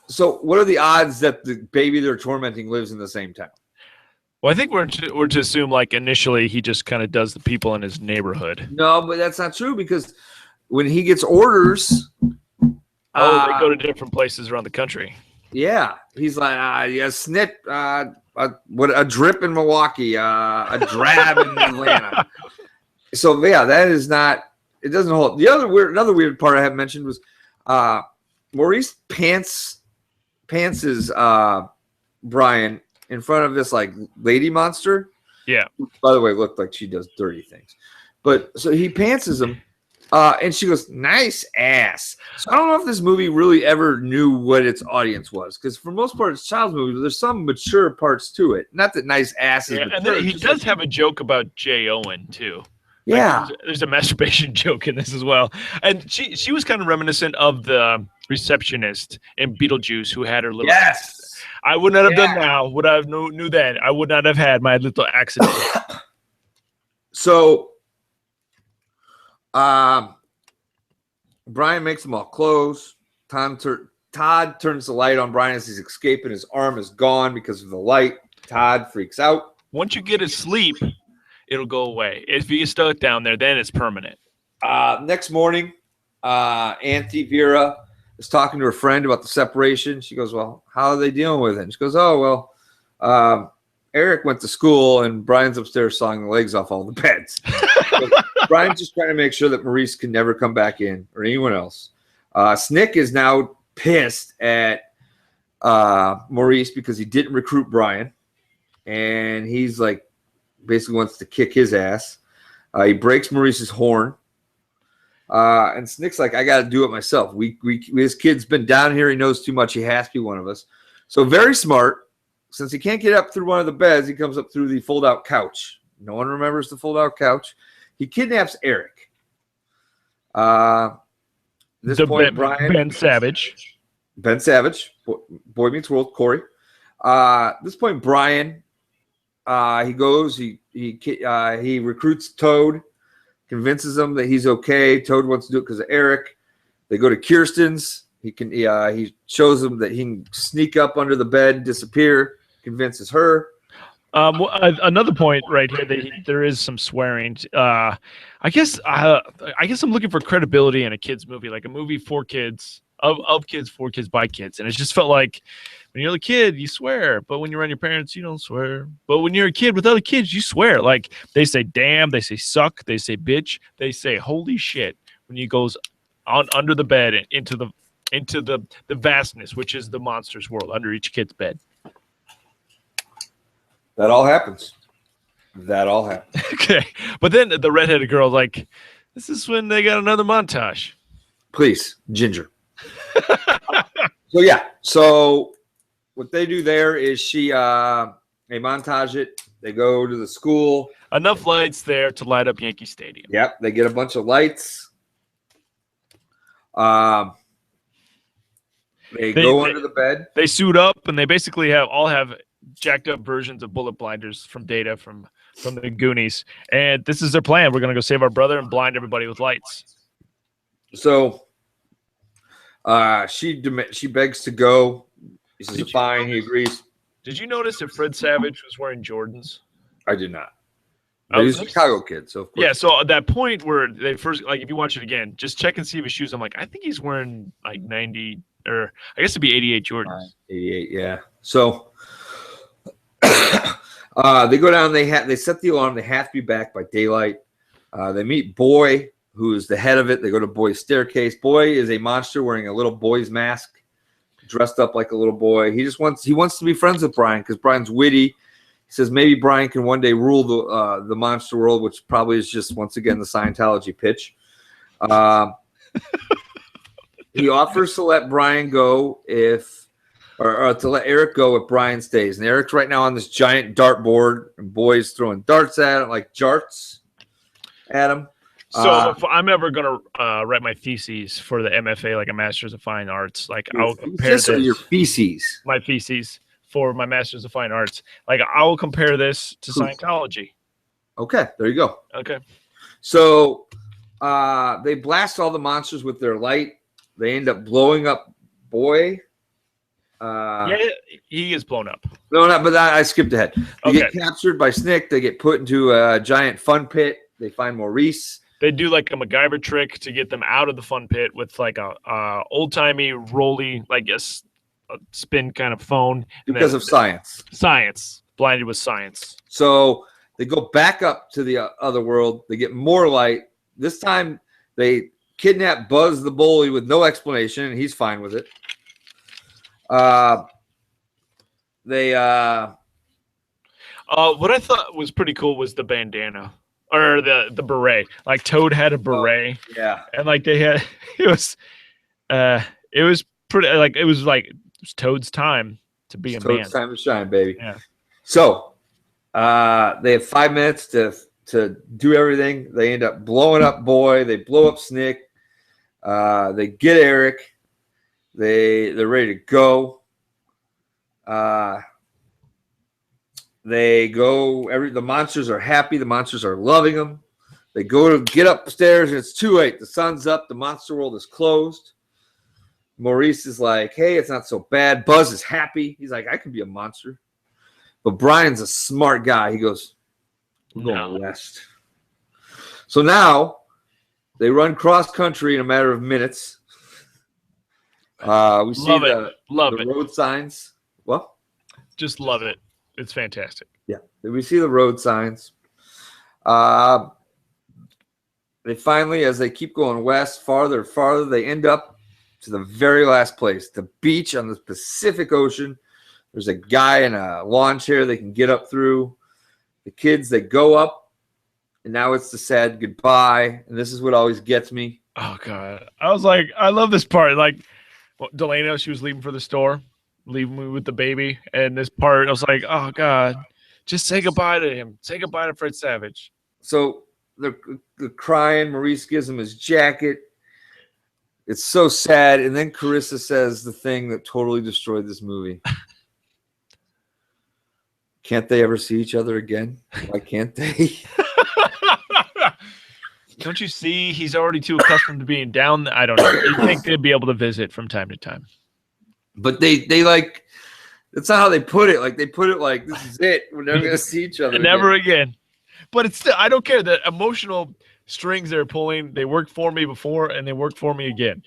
So what are the odds that the baby they're tormenting lives in the same town? Well, I think we're to assume like initially he just kind of does the people in his neighborhood. No, but that's not true because when he gets orders, they go to different places around the country. Yeah, he's like a snip, a drip in Milwaukee, a drab in Atlanta. So yeah, that is not. It doesn't hold. Another weird part I haven't mentioned was Maurice Pants's Brian in front of this like lady monster. Yeah. By the way, looked like she does dirty things, but so he pantses him. And she goes, nice ass. So I don't know if this movie really ever knew what its audience was, because for most part, it's child's movies. There's some mature parts to it. Not that nice ass is mature. And then he does have a joke about Jay Owen, too. Yeah. Like, there's a masturbation joke in this as well. And she was kind of reminiscent of the receptionist in Beetlejuice who had her little... Yes. I would not have done now. Would I have knew then? I would not have had my little accident. So... Brian makes them all close. Todd turns the light on Brian as he's escaping. His arm is gone because of the light. Todd freaks out. Once you get asleep, it'll go away. If you get stuck down there, then it's permanent. Next morning, Auntie Vera is talking to her friend about the separation. She goes, well, how are they dealing with it? And she goes, oh, well, Eric went to school and Brian's upstairs sawing the legs off all the beds. So Brian's just trying to make sure that Maurice can never come back in or anyone else. Snick is now pissed at Maurice because he didn't recruit Brian. And he's like, basically wants to kick his ass. He breaks Maurice's horn. And Snick's like, I got to do it myself. This kid's been down here. He knows too much. He has to be one of us. So very smart. Since he can't get up through one of the beds, he comes up through the fold-out couch. No one remembers the fold-out couch. He kidnaps Eric. This point, Brian... Ben Savage. Ben Savage. Boy Meets World, Corey. This point, Brian, he goes, he recruits Toad, convinces him that he's okay. Toad wants to do it because of Eric. They go to Kirsten's. He shows them that he can sneak up under the bed, disappear, convinces her. Another point right here, there is some swearing. I guess I'm looking for credibility in a kids movie, like a movie for kids, of kids, for kids, by kids. And it just felt like when you're a kid, you swear, but when you're around your parents, you don't swear. But when you're a kid with other kids, you swear. Like they say damn, they say suck, they say bitch, they say holy shit when he goes on under the bed and into the vastness, which is the monster's world under each kid's bed. That all happens. Okay. But then the redheaded girl, like, this is when they got another montage. Please, Ginger. So what they do there is they montage it. They go to the school. Enough lights there to light up Yankee Stadium. Yep. They get a bunch of lights. They go under the bed. They suit up, and they basically all have jacked up versions of bullet blinders from Data from the Goonies. And this is their plan. We're going to go save our brother and blind everybody with lights. So she begs to go. He says, fine. He agrees. Did you notice that Fred Savage was wearing Jordans? I did not. But he's a Chicago kid, so of course. Yeah, so at that point where they first, like, if you watch it again, just check and see if his shoes. I'm like, I think he's wearing like 90, or I guess it'd be 88 Jordans. 88, yeah. So they go down. They set the alarm. They have to be back by daylight. They meet Boy, who is the head of it. They go to Boy's staircase. Boy is a monster wearing a little boy's mask, dressed up like a little boy. He wants to be friends with Brian because Brian's witty. He says maybe Brian can one day rule the monster world, which probably is just, once again, the Scientology pitch. He offers to let Brian go or to let Eric go if Brian stays. And Eric's right now on this giant dartboard, and Boy's throwing darts at him, like jarts at him. So if I'm ever gonna write my theses for the MFA, like a Master's of Fine Arts, like I'll compare this. Your feces. My theses for my Master's of Fine Arts, like I will compare this to Scientology. Okay, there you go. Okay. So they blast all the monsters with their light. They end up blowing up Boy. Yeah, he is blown up. No, but I skipped ahead. They Okay. get captured by Snick. They get put into a giant fun pit. They find Maurice. They do like a MacGyver trick to get them out of the fun pit with like a old timey rolly, like a spin kind of phone. Because of science. Science. Blinded with science. So they go back up to the other world. They get more light. This time they kidnap Buzz the bully with no explanation, and he's fine with it. What I thought was pretty cool was the bandana or the beret. Like Toad had a beret. Yeah. And like they had it was pretty like it was Toad's time to be a man. Toad's time to shine, baby. Yeah. So they have 5 minutes to do everything. They end up blowing up Boy. They blow up Snick. They get Eric. They're ready to go. They go. The monsters are happy. The monsters are loving them. They go to get upstairs, and it's too late. The sun's up. The monster world is closed. Maurice is like, "Hey, it's not so bad." Buzz is happy. He's like, "I can be a monster." But Brian's a smart guy. He goes, "We're going west." So now they run cross country in a matter of minutes. We see the road signs. What? Just love it. It's fantastic. Yeah, we see the road signs. They finally, as they keep going west, farther and farther, they end up to the very last place, the beach on the Pacific Ocean. There's a guy in a lawn chair they can get up through. The kids, they go up, and now it's the sad goodbye. And this is what always gets me. Oh, God. I was like, I love this part. Like, Delano, she was leaving for the store, leaving me with the baby. And this part, I was like, oh, God, just say goodbye to him. Say goodbye to Fred Savage. So they're crying. Maurice gives him his jacket. It's so sad. And then Carissa says the thing that totally destroyed this movie. Can't they ever see each other again? Why can't they? Don't you see he's already too accustomed to being down? I don't know. You think they'd be able to visit from time to time. But they like, that's not how they put it. Like, they put it like, this is it. We're never going to see each other Never again. But it's still, I don't care. The emotional strings they're pulling, they worked for me before and they worked for me again.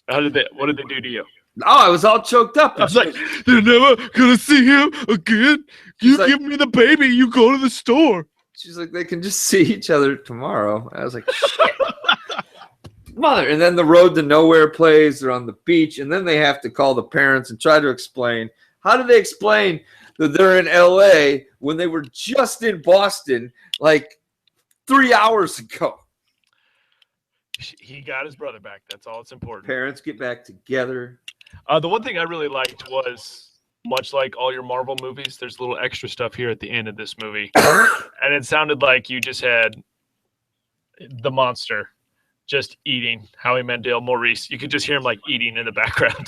What did they do to you? Oh, I was all choked up. I was like, they're never going to see him again. You give me the baby, you go to the store. She's like, they can just see each other tomorrow. I was like, shit. Mother. And then the road to nowhere plays. They're on the beach. And then they have to call the parents and try to explain. How do they explain that they're in LA when they were just in Boston like 3 hours ago? He got his brother back. That's all that's important. Parents get back together. The one thing I really liked was, much like all your Marvel movies, there's a little extra stuff here at the end of this movie. And it sounded like you just had the monster just eating. Howie, Mandel, Maurice. You could just hear him like eating in the background.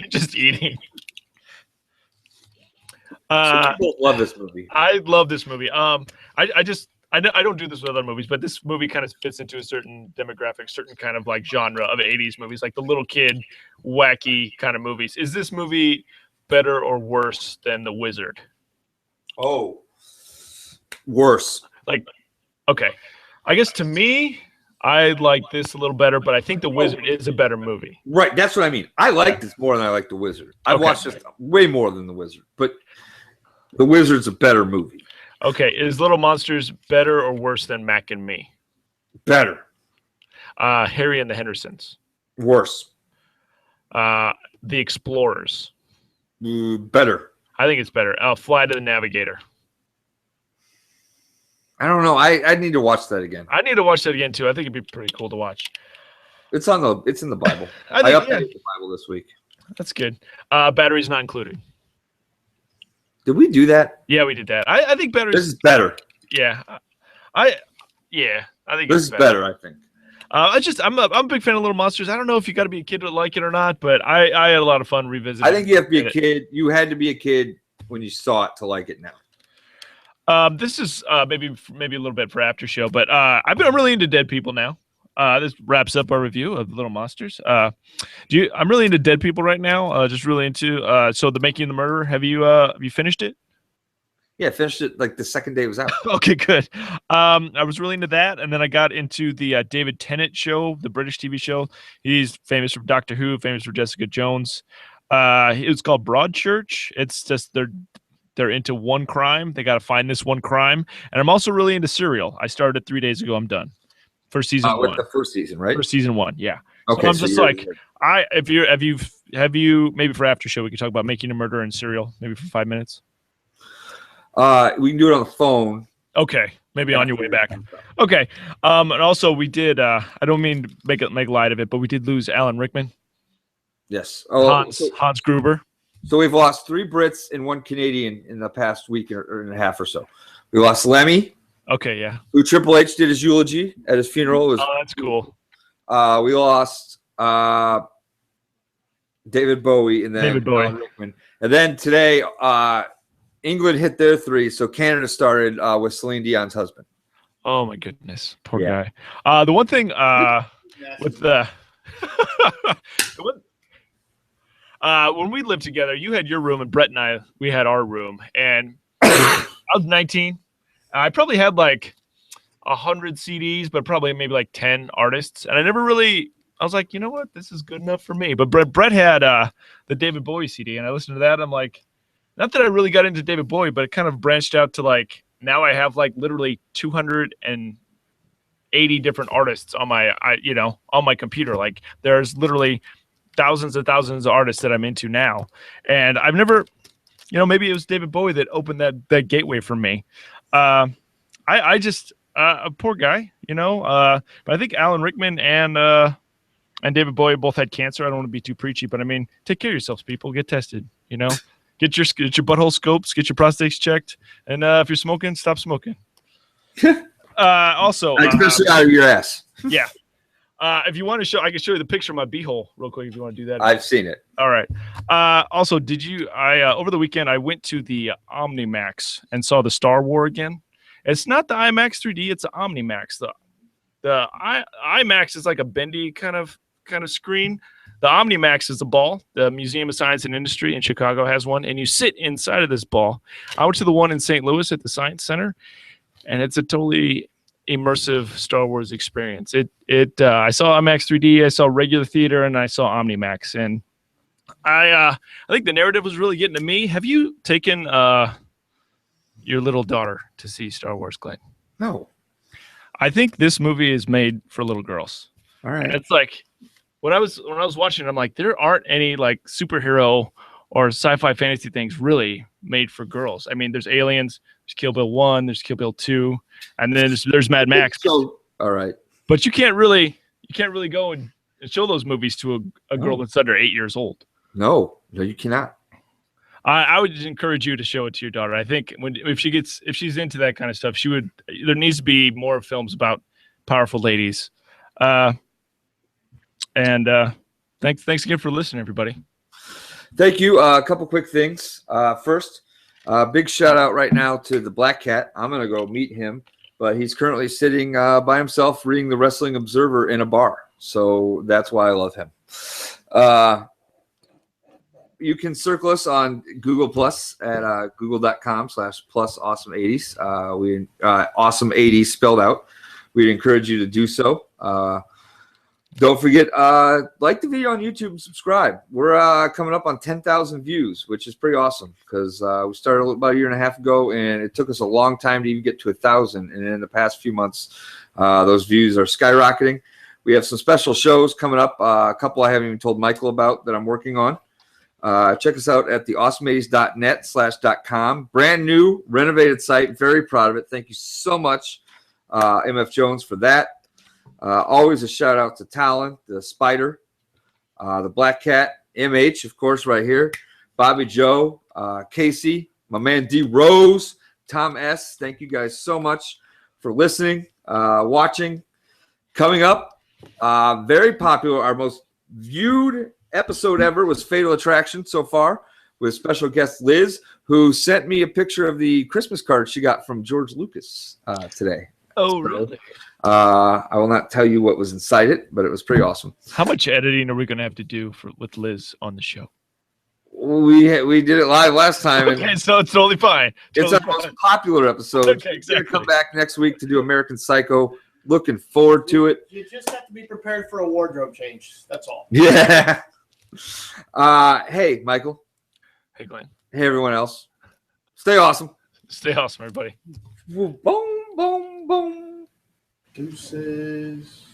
Just eating. People love this movie. I love this movie. I don't do this with other movies, but this movie kind of fits into a certain demographic, certain kind of like genre of 80s movies, like the little kid, wacky kind of movies. Is this movie better or worse than The Wizard? Oh, Worse. Like, okay, I guess to me, I like this a little better, but I think The Wizard is a better movie. Right, that's what I mean. I like this more than I like The Wizard. I've watched this way more than The Wizard, but The Wizard's a better movie. Okay, is Little Monsters better or worse than Mac and Me? Better. Harry and the Hendersons. Worse. The Explorers. Better. I think it's better. Flight of the Navigator. I don't know. I need to watch that again. I need to watch that again too. I think it'd be pretty cool to watch. It's in the Bible. I updated the Bible this week. That's good. Batteries not included. Did we do that? Yeah, we did that. I think batteries. This is better. Yeah, I think this is better. I think. I'm a big fan of Little Monsters. I don't know if you got to be a kid to like it or not, but I had a lot of fun revisiting. I think you have to be a kid. You had to be a kid when you saw it to like it now. This is maybe a little bit for after show, but I'm really into dead people now. This wraps up our review of Little Monsters. I'm really into dead people right now. Just really into so The Making of the Murderer. Have you finished it? Yeah, I finished it like the second day it was out. Okay, good. I was really into that, and then I got into the David Tennant show, the British TV show. He's famous for Doctor Who, famous for Jessica Jones. It's called Broadchurch. It's just they're into one crime. They got to find this one crime. And I'm also really into Serial. I started it 3 days ago. I'm done for season one. The first season, right? For season one, yeah. Okay. So I'm just like, have you maybe for after show we could talk about Making a Murderer and Serial maybe for 5 minutes. We can do it on the phone. Okay, maybe on your way back. Okay, and also we did. I don't mean to make light of it, but we did lose Alan Rickman. Yes. Hans Gruber. So we've lost 3 Brits and 1 Canadian in the past week and a half or so. We lost Lemmy. Okay, yeah. Who Triple H did his eulogy at his funeral. That's cool. We lost David Bowie and then David Bowie. Alan Rickman. And then today, England hit their 3, so Canada started with Celine Dion's husband. Oh my goodness, poor guy. The one thing with the when we lived together, you had your room, and Brett and we had our room. And I was 19. I probably had like 100 CDs, but probably maybe like 10 artists. And I was like, you know what? This is good enough for me. But Brett had the David Bowie CD, and I listened to that. I'm like, not that I really got into David Bowie, but it kind of branched out to like, now I have like literally 280 different artists on my computer. Like there's literally thousands and thousands of artists that I'm into now. And I've never, maybe it was David Bowie that opened that gateway for me. I just, a poor guy, but I think Alan Rickman and David Bowie both had cancer. I don't want to be too preachy, but I mean, take care of yourselves, people. Get tested, get your butthole scopes, get your prostates checked. And if you're smoking, stop smoking. Also, especially out of your ass. Yeah. If you want to I can show you the picture of my beehole real quick if you want to do that. I've seen it. All right. Also, over the weekend, I went to the Omnimax and saw the Star Wars again. It's not the IMAX 3D, it's the Omnimax. The IMAX is like a bendy kind of screen. The Omnimax is a ball. The Museum of Science and Industry in Chicago has one, and you sit inside of this ball. I went to the one in St. Louis at the Science Center, and it's a totally immersive Star Wars experience. I saw IMAX 3D, I saw regular theater, and I saw Omnimax. And I think the narrative was really getting to me. Have you taken your little daughter to see Star Wars, Glenn? No. I think this movie is made for little girls. All right. And it's like when I was watching it, I'm like, there aren't any like superhero or sci-fi fantasy things really made for girls. I mean, there's Aliens, there's Kill Bill 1, there's Kill Bill 2, and then there's Mad Max. So, all right. But you can't really go and show those movies to a girl that's under 8 years old. No, you cannot. I would just encourage you to show it to your daughter. I think if she's into that kind of stuff, there needs to be more films about powerful ladies. And thanks again for listening, everybody. Thank you. A couple quick things. First, big shout out right now to the Black Cat. I'm going to go meet him, but he's currently sitting by himself reading the Wrestling Observer in a bar. So that's why I love him. you can circle us on Google Plus at google.com/plus awesome80s. We awesome 80s spelled out. We'd encourage you to do so. Don't forget, like the video on YouTube and subscribe. We're coming up on 10,000 views, which is pretty awesome because we started about a year and a half ago, and it took us a long time to even get to 1,000. And in the past few months, those views are skyrocketing. We have some special shows coming up, a couple I haven't even told Michael about that I'm working on. Check us out at theawesome80s.net/.com. Brand new, renovated site. Very proud of it. Thank you so much, MF Jones, for that. Always a shout out to Talon, the Spider, the Black Cat, MH, of course, right here, Bobby Joe, Casey, my man D Rose, Tom S. Thank you guys so much for listening, watching. Coming up, very popular, our most viewed episode ever was Fatal Attraction so far with special guest Liz, who sent me a picture of the Christmas card she got from George Lucas today. Oh, really? I will not tell you what was inside it, but it was pretty awesome. How much editing are we going to have to do with Liz on the show? We did it live last time. Okay, so it's totally fine. It's our most popular episode. Okay, exactly. We're going to come back next week to do American Psycho. Looking forward to it. You just have to be prepared for a wardrobe change. That's all. Yeah. Hey, Michael. Hey, Glenn. Hey, everyone else. Stay awesome. Stay awesome, everybody. Boom, boom, boom. Deuces.